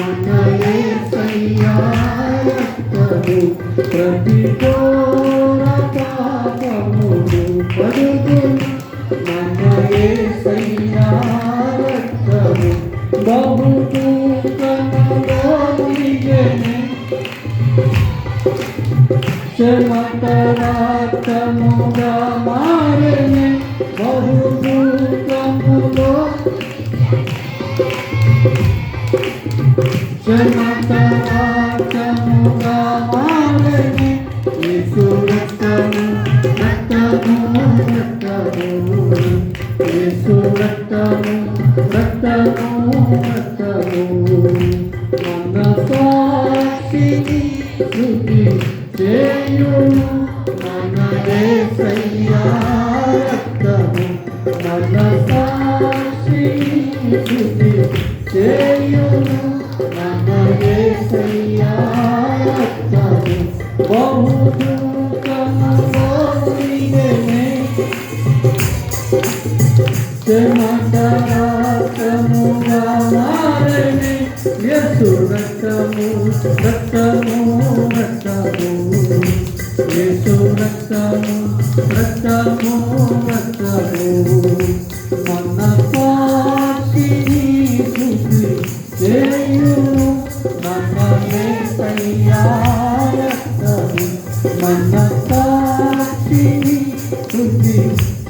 మన యేసయ్యా రక్తము ప్రతి ఘోర పాపమును కడుగును. మన యేసయ్యా రక్తము బహు దూతములో దిగెను. చెమట రక్తముగా మారెను. బహు దూతములో చెమట రక్తముగా మారెను. యేసు రక్తము రక్తము రక్తము యేసు రక్తము రక్తము రక్తము మన సాక్షిని స్తుతి చేయును. మన యేసయ్యా రక్తము మన సాక్షిని స్తుతి చేయును. మన యేసయ్యా రక్తము బహు దూతములో దిగెను. చెమట రక్తముగా మారెను. యేసు రక్తము రక్తము రక్తము యేసు రక్తము రక్తము రక్తము మన సాక్షిని స్తుతి చేయును. మన యేసయ్యా రక్తము మన సాక్షిని స్తుతి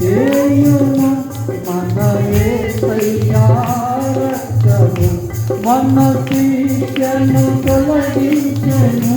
చేయును. మన యేసయ్యా రక్తము మన శిక్షను తొలగించెను.